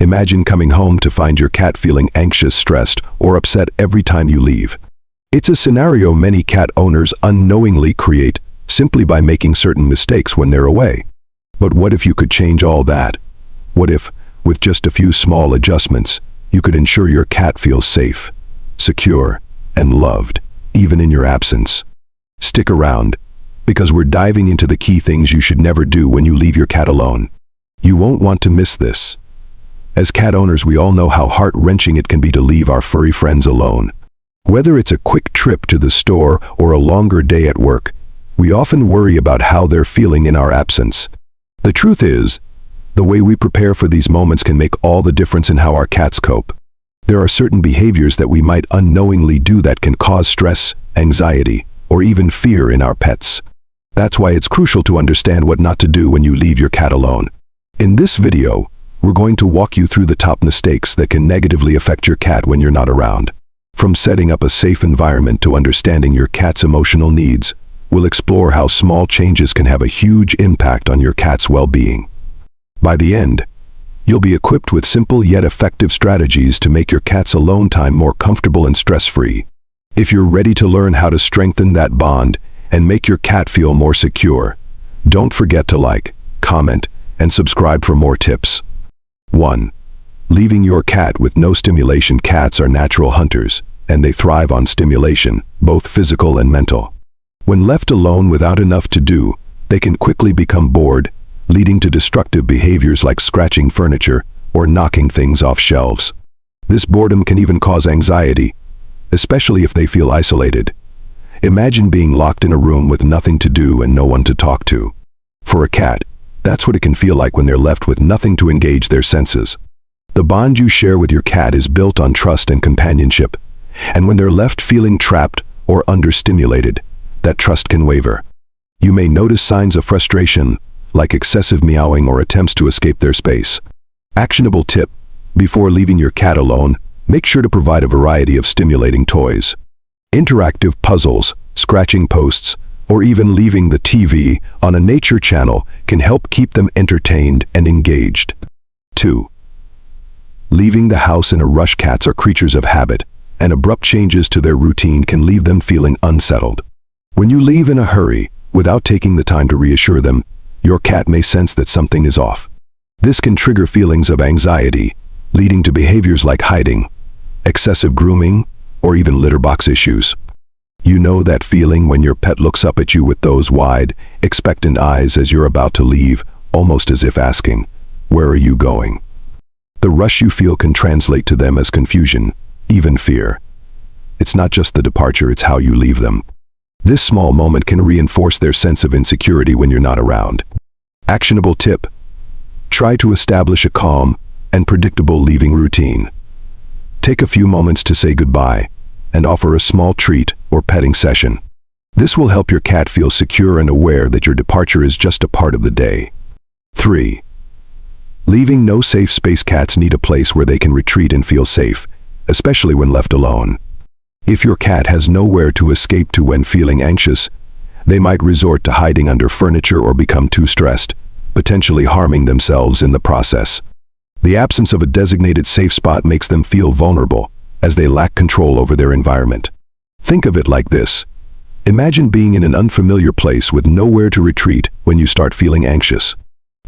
Imagine coming home to find your cat feeling anxious, stressed, or upset every time you leave. It's a scenario many cat owners unknowingly create simply by making certain mistakes when they're away. But what if you could change all that? What if, with just a few small adjustments, you could ensure your cat feels safe, secure, and loved, even in your absence? Stick around, because we're diving into the key things you should never do when you leave your cat alone. You won't want to miss this. As cat owners, we all know how heart-wrenching it can be to leave our furry friends alone. Whether it's a quick trip to the store or a longer day at work, we often worry about how they're feeling in our absence. The truth is, the way we prepare for these moments can make all the difference in how our cats cope. There are certain behaviors that we might unknowingly do that can cause stress, anxiety, or even fear in our pets. That's why it's crucial to understand what not to do when you leave your cat alone. In this video, we're going to walk you through the top mistakes that can negatively affect your cat when you're not around. From setting up a safe environment to understanding your cat's emotional needs, we'll explore how small changes can have a huge impact on your cat's well-being. By the end, you'll be equipped with simple yet effective strategies to make your cat's alone time more comfortable and stress-free. If you're ready to learn how to strengthen that bond and make your cat feel more secure, don't forget to like, comment, and subscribe for more tips. 1. Leaving your cat with no stimulation. Cats are natural hunters, and they thrive on stimulation, both physical and mental. When left alone without enough to do, they can quickly become bored, leading to destructive behaviors like scratching furniture or knocking things off shelves. This boredom can even cause anxiety, especially if they feel isolated. Imagine being locked in a room with nothing to do and no one to talk to. For a cat, that's what it can feel like when they're left with nothing to engage their senses. The bond you share with your cat is built on trust and companionship, and when they're left feeling trapped or understimulated, that trust can waver. You may notice signs of frustration, like excessive meowing or attempts to escape their space. Actionable tip: before leaving your cat alone, make sure to provide a variety of stimulating toys. Interactive puzzles, scratching posts, or even leaving the TV on a nature channel can help keep them entertained and engaged. 2. Leaving the house in a rush. Cats are creatures of habit, and abrupt changes to their routine can leave them feeling unsettled. When you leave in a hurry, without taking the time to reassure them, your cat may sense that something is off. This can trigger feelings of anxiety, leading to behaviors like hiding, excessive grooming, or even litter box issues. You know that feeling when your pet looks up at you with those wide, expectant eyes as you're about to leave, almost as if asking, "Where are you going?" The rush you feel can translate to them as confusion, even fear. It's not just the departure, it's how you leave them. This small moment can reinforce their sense of insecurity when you're not around. Actionable tip: try to establish a calm and predictable leaving routine. Take a few moments to say goodbye and offer a small treat or petting session. This will help your cat feel secure and aware that your departure is just a part of the day. 3. Leaving no safe space. Cats need a place where they can retreat and feel safe, especially when left alone. If your cat has nowhere to escape to when feeling anxious, they might resort to hiding under furniture or become too stressed, potentially harming themselves in the process. The absence of a designated safe spot makes them feel vulnerable, as they lack control over their environment. Think of it like this. Imagine being in an unfamiliar place with nowhere to retreat when you start feeling anxious.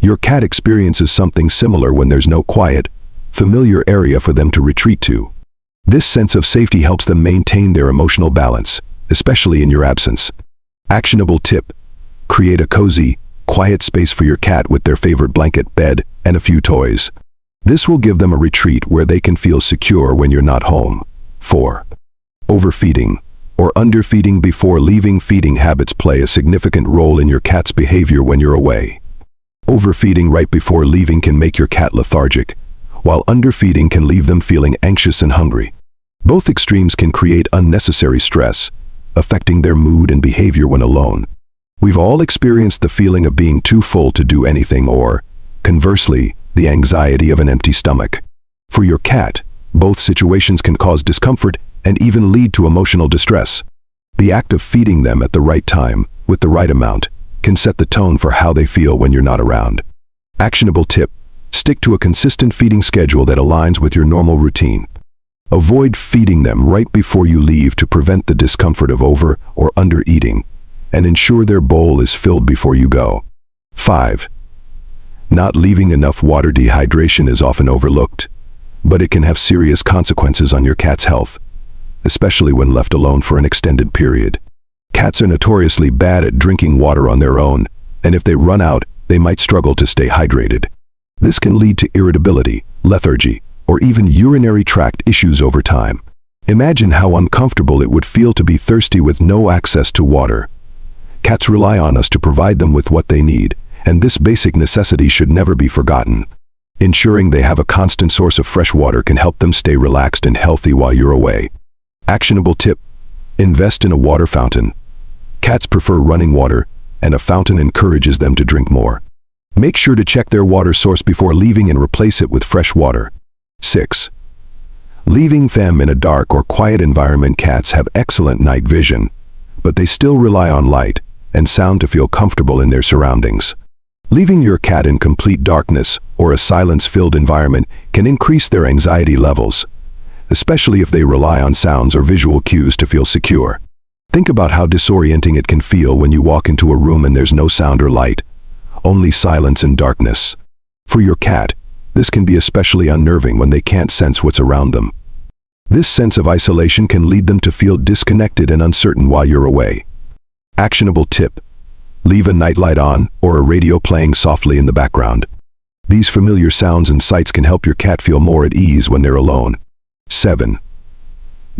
Your cat experiences something similar when there's no quiet, familiar area for them to retreat to. This sense of safety helps them maintain their emotional balance, especially in your absence. Actionable tip: create a cozy, quiet space for your cat with their favorite blanket, bed, and a few toys. This will give them a retreat where they can feel secure when you're not home. 4. Overfeeding or underfeeding before leaving. Feeding habits play a significant role in your cat's behavior when you're away. Overfeeding right before leaving can make your cat lethargic, while underfeeding can leave them feeling anxious and hungry. Both extremes can create unnecessary stress, affecting their mood and behavior when alone. We've all experienced the feeling of being too full to do anything or, conversely, the anxiety of an empty stomach. For your cat, both situations can cause discomfort and even lead to emotional distress. The act of feeding them at the right time, with the right amount, can set the tone for how they feel when you're not around. Actionable tip: Stick to a consistent feeding schedule that aligns with your normal routine. Avoid feeding them right before you leave to prevent the discomfort of over or under eating, and ensure their bowl is filled before you go. 5. Not leaving enough water. Dehydration is often overlooked, but it can have serious consequences on your cat's health, especially when left alone for an extended period. Cats are notoriously bad at drinking water on their own, and if they run out, they might struggle to stay hydrated. This can lead to irritability, lethargy, or even urinary tract issues over time. Imagine how uncomfortable it would feel to be thirsty with no access to water. Cats rely on us to provide them with what they need, and this basic necessity should never be forgotten. Ensuring they have a constant source of fresh water can help them stay relaxed and healthy while you're away. Actionable tip: invest in a water fountain. Cats prefer running water, and a fountain encourages them to drink more. Make sure to check their water source before leaving and replace it with fresh water. 6. Leaving them in a dark or quiet environment. Cats have excellent night vision, but they still rely on light and sound to feel comfortable in their surroundings. Leaving your cat in complete darkness or a silence-filled environment can increase their anxiety levels, especially if they rely on sounds or visual cues to feel secure. Think about how disorienting it can feel when you walk into a room and there's no sound or light, only silence and darkness. For your cat, this can be especially unnerving when they can't sense what's around them. This sense of isolation can lead them to feel disconnected and uncertain while you're away. Actionable tip: leave a nightlight on or a radio playing softly in the background. These familiar sounds and sights can help your cat feel more at ease when they're alone. 7.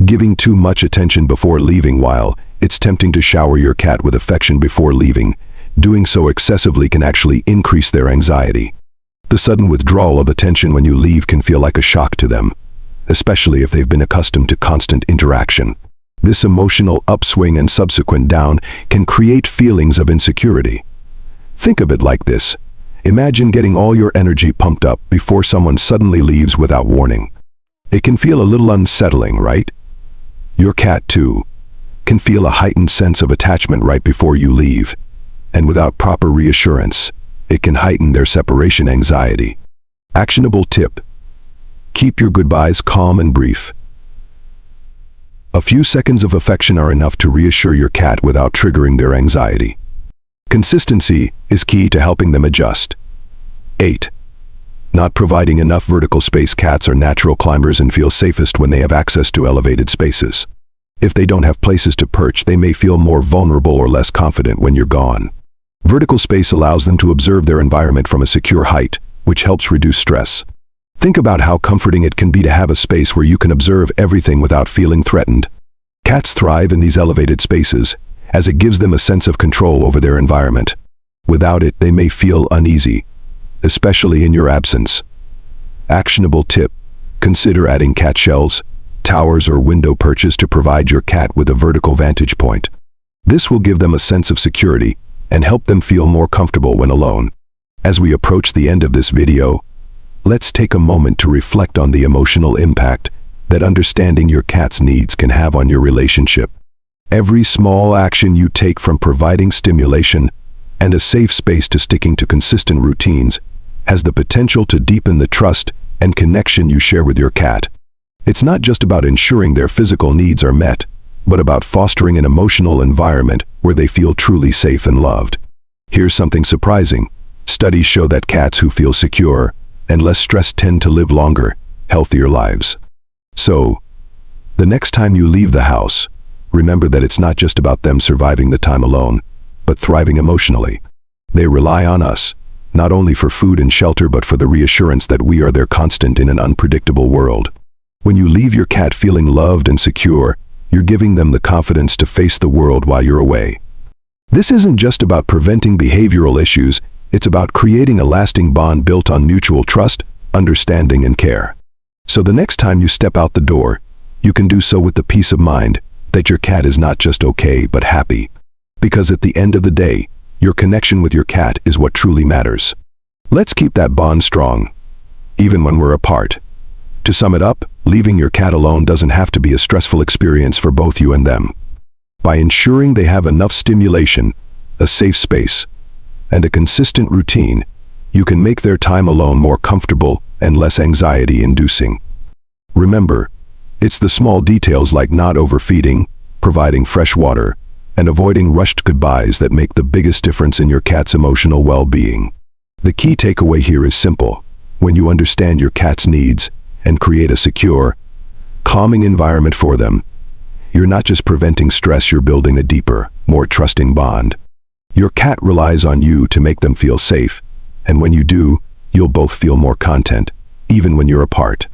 Giving too much attention before leaving. While it's tempting to shower your cat with affection before leaving, doing so excessively can actually increase their anxiety. The sudden withdrawal of attention when you leave can feel like a shock to them, especially if they've been accustomed to constant interaction. This emotional upswing and subsequent down can create feelings of insecurity. Think of it like this: imagine getting all your energy pumped up before someone suddenly leaves without warning. It can feel a little unsettling, right? Your cat, too, can feel a heightened sense of attachment right before you leave, and without proper reassurance, it can heighten their separation anxiety. Actionable tip: keep your goodbyes calm and brief. A few seconds of affection are enough to reassure your cat without triggering their anxiety. Consistency is key to helping them adjust. 8. Not providing enough vertical space. Cats are natural climbers and feel safest when they have access to elevated spaces. If they don't have places to perch, they may feel more vulnerable or less confident when you're gone. Vertical space allows them to observe their environment from a secure height, which helps reduce stress. Think about how comforting it can be to have a space where you can observe everything without feeling threatened. Cats thrive in these elevated spaces, as it gives them a sense of control over their environment. Without it, they may feel uneasy, especially in your absence. Actionable tip: consider adding cat shelves, towers, or window perches to provide your cat with a vertical vantage point. This will give them a sense of security and help them feel more comfortable when alone. As we approach the end of this video, let's take a moment to reflect on the emotional impact that understanding your cat's needs can have on your relationship. Every small action you take, from providing stimulation and a safe space to sticking to consistent routines, has the potential to deepen the trust and connection you share with your cat. It's not just about ensuring their physical needs are met, but about fostering an emotional environment where they feel truly safe and loved. Here's something surprising: studies show that cats who feel secure and less stressed tend to live longer, healthier lives. So, the next time you leave the house, remember that it's not just about them surviving the time alone, but thriving emotionally. They rely on us, not only for food and shelter, but for the reassurance that we are their constant in an unpredictable world. When you leave your cat feeling loved and secure, you're giving them the confidence to face the world while you're away. This isn't just about preventing behavioral issues, it's about creating a lasting bond built on mutual trust, understanding, and care. So the next time you step out the door, you can do so with the peace of mind that your cat is not just okay, but happy. Because at the end of the day, your connection with your cat is what truly matters. Let's keep that bond strong, even when we're apart. To sum it up, leaving your cat alone doesn't have to be a stressful experience for both you and them. By ensuring they have enough stimulation, a safe space, and a consistent routine, You can make their time alone more comfortable and less anxiety-inducing. Remember, it's the small details like not overfeeding, providing fresh water, and avoiding rushed goodbyes that make the biggest difference in your cat's emotional well-being. The key takeaway here is simple. When you understand your cat's needs and create a secure, calming environment for them, you're not just preventing stress, you're building a deeper, more trusting bond. Your cat relies on you to make them feel safe, and when you do, you'll both feel more content, even when you're apart.